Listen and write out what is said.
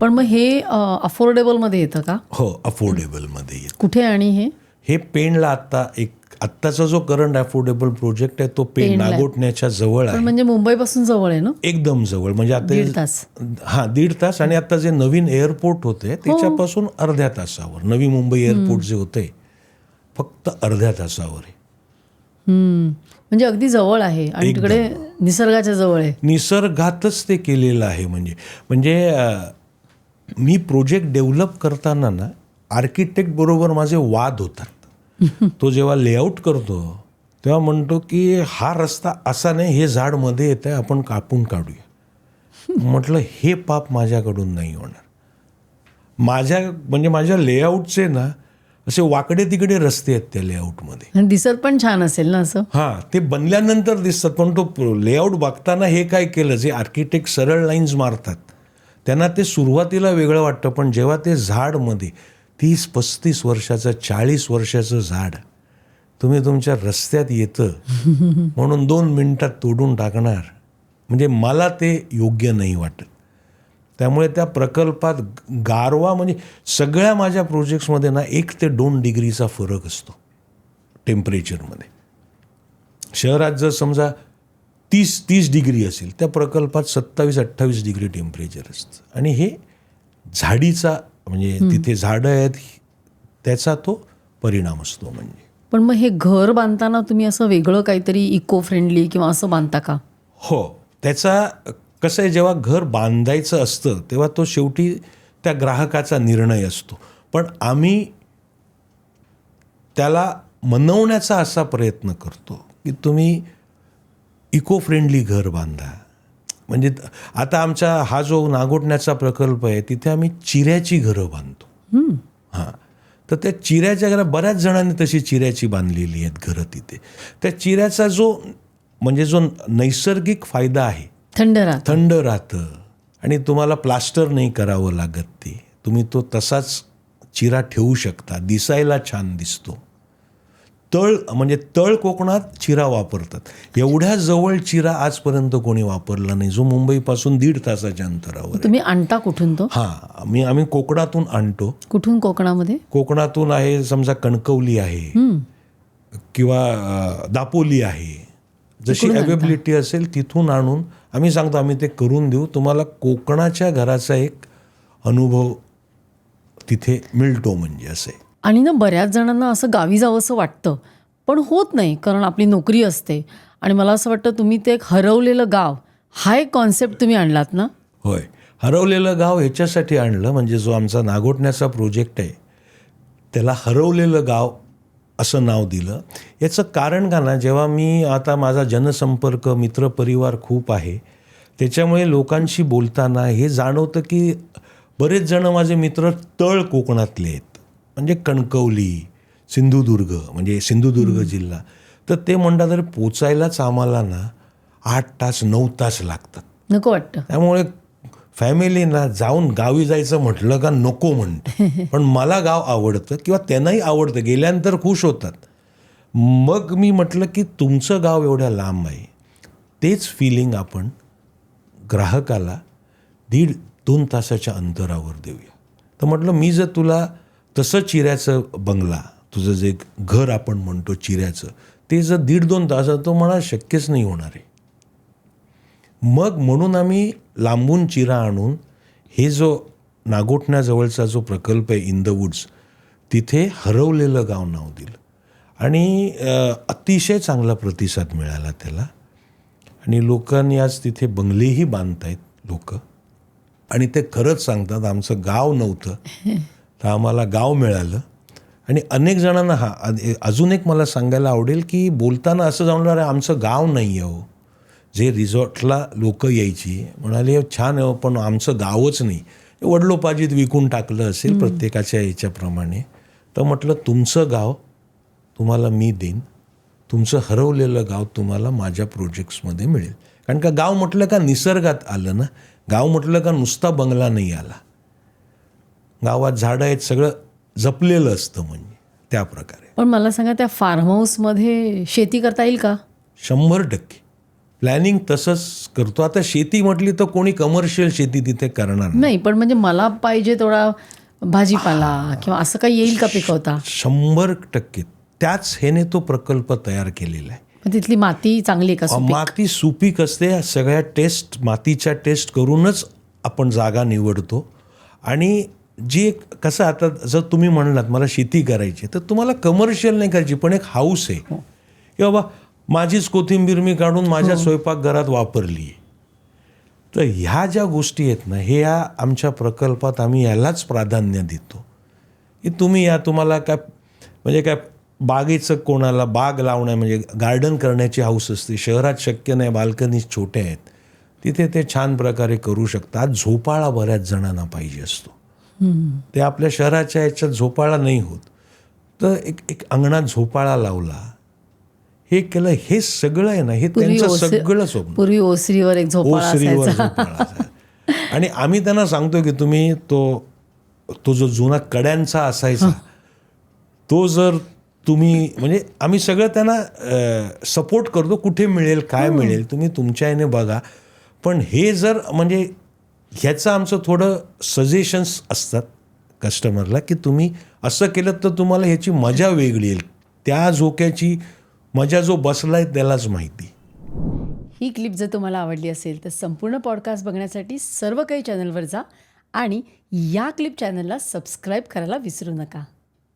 पण मग हे अफोर्डेबलमध्ये येतं का? हो, अफोर्डेबलमध्ये येतं. कुठे आणि हे पेणला आत्ताचा जो करंट अफोर्डेबल प्रोजेक्ट आहे तो पेण नागोठण्याच्या जवळ आहे. म्हणजे मुंबईपासून जवळ आहे ना? एकदम जवळ. म्हणजे आता 1.5 तास. हां, 1.5 तास. आणि आता जे नवीन एअरपोर्ट होते त्याच्यापासून अर्ध्या तासावर. नवी मुंबई एअरपोर्ट जे होते फक्त अर्ध्या तासावर आहे. म्हणजे अगदी जवळ आहे आणि तिकडे निसर्गाच्या जवळ आहे. निसर्गातच ते केलेलं आहे. म्हणजे मी प्रोजेक्ट डेव्हलप करताना ना आर्किटेक्ट बरोबर माझे वाद होतात. तो जेव्हा लेआउट करतो तेव्हा म्हणतो की हा रस्ता असा नाही, हे झाड मध्ये येत आहे, आपण कापून काढूया. म्हटलं हे पाप माझ्याकडून नाही होणार. माझ्या लेआउटचे ना असे वाकडे तिकडे रस्ते आहेत त्या लेआउटमध्ये. दिसत पण छान असेल ना असं? हां, ते बनल्यानंतर दिसतात. पण तो लेआउट बघताना हे काय केलं, जे आर्किटेक्ट सरळ लाईन्स मारतात त्यांना ते सुरुवातीला वेगळं वाटतं, पण जेव्हा ते झाडमध्ये 30-35 वर्षाचं 40 वर्षाचं झाड तुम्ही तुमच्या रस्त्यात येतं म्हणून 2 मिनिटात तोडून टाकणार, म्हणजे मला ते योग्य नाही वाटत. त्यामुळे त्या प्रकल्पात गारवा, म्हणजे सगळ्या माझ्या प्रोजेक्ट्समध्ये ना 1 ते 2 डिग्रीचा फरक असतो टेम्परेचरमध्ये. शहरात जर समजा 30 डिग्री असेल, त्या प्रकल्पात 27-28 डिग्री टेम्परेचर असतं. आणि हे झाडीचा, म्हणजे तिथे झाडं आहेत त्याचा तो परिणाम असतो. म्हणजे पण मग हे घर बांधताना तुम्ही असं वेगळं काहीतरी इको फ्रेंडली किंवा असं बांधता का? हो, त्याचा कसं आहे, जेव्हा घर बांधायचं असतं तेव्हा तो शेवटी त्या ग्राहकाचा निर्णय असतो. पण आम्ही त्याला मनवण्याचा असा प्रयत्न करतो की तुम्ही इको फ्रेंडली घर बांधा. म्हणजे आता आमचा हा जो नागोठण्याचा प्रकल्प आहे तिथे आम्ही चिऱ्याची घरं बांधतो. हां, तर त्या चिऱ्याच्या घरा बऱ्याच जणांनी तशी चिऱ्याची बांधलेली आहेत घरं तिथे. त्या चिऱ्याचा जो नैसर्गिक फायदा आहे, थंड राहतं आणि तुम्हाला प्लास्टर नाही करावं लागत. ते तुम्ही तो तसाच चिरा ठेवू शकता, दिसायला छान दिसतो. तळ कोकणात चिरा वापरतात. एवढ्या जवळ चिरा आजपर्यंत कोणी वापरला नाही, जो मुंबईपासून 1.5 तासाच्या अंतरावर. तुम्ही आणता कुठून तो? हां, आम्ही कोकणातून आणतो. कुठून कोकणामध्ये? कोकणातून आहे, समजा कणकवली आहे किंवा दापोली आहे, जशी अवेबिलिटी असेल तिथून आणून आम्ही सांगतो आम्ही ते करून देऊ. तुम्हाला कोकणाच्या घराचा एक अनुभव तिथे मिळतो. म्हणजे असे. आणि ना बऱ्याच जणांना असं गावी जावंसं वाटतं पण होत नाही, कारण आपली नोकरी असते. आणि मला असं वाटतं तुम्ही ते एक हरवलेलं गाव, हा एक कॉन्सेप्ट तुम्ही आणलात ना? होय, हरवलेलं गाव ह्याच्यासाठी आणलं, म्हणजे जो आमचा नागोठण्याचा प्रोजेक्ट आहे त्याला हरवलेलं गाव असं नाव दिलं. याचं कारण का ना, जेव्हा मी आता माझा जनसंपर्क मित्रपरिवार खूप आहे, त्याच्यामुळे लोकांशी बोलताना हे जाणवतं की बरेच जण माझे मित्र तळ कोकणातले आहेत, म्हणजे कणकवली, सिंधुदुर्ग जिल्हा. तर ते म्हणतात तरी पोचायलाच आम्हाला ना 8 तास 9 तास लागतात. नको वाटतं. त्यामुळे फॅमिलीना जाऊन गावी जायचं म्हटलं का नको म्हणते. पण मला गाव आवडतं किंवा त्यांनाही आवडतं, गेल्यानंतर खुश होतात. मग मी म्हटलं की तुमचं गाव एवढ्या लांब आहे, तेच फिलिंग आपण ग्राहकाला 1.5-2 तासाच्या अंतरावर देऊया. तर म्हटलं मी जर तुला तसं चिऱ्याचं बंगला, तुझं जे घर आपण म्हणतो चिऱ्याचं, ते जर 1.5-2 तासात, तो मला शक्यच नाही होणार आहे. मग म्हणून आम्ही लांबून चिरा आणून हे जो नागोठण्याजवळचा जो प्रकल्प आहे इन द वुड्स, तिथे हरवलेलं गाव नाव दिलं. आणि अतिशय चांगला प्रतिसाद मिळाला त्याला. आणि लोकांनी आज तिथे बंगलेही बांधतायत लोक. आणि ते खरंच सांगतात आमचं गाव नव्हतं तर आम्हाला गाव मिळालं. आणि अनेक जणांना अजून एक मला सांगायला आवडेल की बोलताना असं जाणवणार आहे आमचं गाव नाही आहे हो. जे रिसॉर्टला लोक यायची म्हणाले छान आहे पण आमचं गावच नाही, वडलोपाजीत विकून टाकलं असेल प्रत्येकाच्या याच्याप्रमाणे. तर म्हटलं तुमचं गाव तुम्हाला मी देईन, तुमचं हरवलेलं गाव तुम्हाला माझ्या प्रोजेक्ट्समध्ये मिळेल. कारण का गाव म्हटलं का निसर्गात आलं ना, गाव म्हटलं का नुसता बंगला नाही आला. गावात झाडं आहेत, सगळं जपलेलं असतं म्हणजे त्या प्रकारे. पण मला सांगा त्या फार्म हाऊसमध्ये शेती करता येईल का? 100%. प्लॅनिंग तसंच करतो. आता शेती म्हटली तर कोणी कमर्शियल शेती तिथे करणार नाही. नाही, पण म्हणजे मला पाहिजे थोडा भाजीपाला किंवा असं काही येईल का पिकवता? 100% त्याच ह्याने तो प्रकल्प तयार केलेला आहे. मग तिथली माती चांगली आहे का सुपीक? माती सुपीक असते. सगळ्या मातीच्या टेस्ट करूनच आपण जागा निवडतो. आणि जी एक कसं आता जर तुम्ही म्हणलात मला शेती करायची तर तुम्हाला कमर्शियल नाही करायची, पण एक हाऊस आहे की बाबा माझीच कोथिंबीर मी काढून माझ्या स्वयंपाकघरात वापरली आहे. तर ह्या ज्या गोष्टी आहेत ना, हे या आमच्या प्रकल्पात आम्ही यालाच प्राधान्य देतो की तुम्ही या, तुम्हाला काय म्हणजे काय बागेचं कोणाला बाग लावणं म्हणजे गार्डन करण्याची हाऊस असते. शहरात शक्य नाही, बाल्कनीज छोट्या आहेत, तिथे ते छान प्रकारे करू शकतात. झोपाळा बऱ्याच जणांना पाहिजे असतो, ते आपल्या शहराच्या ह्याच्यात झोपाळा नाही होत. तर एक अंगणात झोपाळा लावला, हे केलं, हे सगळं आहे ना, हे त्यांचं सगळं स्वप्न. पूर्वी ओसरीवर एक झोपाळा ओसरीवर असायचा. झोपाळा असायचा. आणि आम्ही त्यांना सांगतो की तुम्ही तो जो जुना कड्यांचा असायचा तो जर तुम्ही म्हणजे आम्ही सगळं त्यांना सपोर्ट करतो, कुठे मिळेल काय मिळेल तुम्ही तुमच्या ह्याने बघा. पण हे जर म्हणजे ह्याचं आमचं थोडं सजेशन्स असतात कस्टमरला की तुम्ही असं केलं तर तुम्हाला ह्याची मजा वेगळी येईल. त्या झोक्याची मजा जो बसलाय त्यालाच माहिती. ही क्लिप जर तुम्हाला आवडली असेल तर संपूर्ण पॉडकास्ट बघण्यासाठी सर्व काही चॅनलवर जा आणि या क्लिप चॅनलला सबस्क्राईब करायला विसरू नका.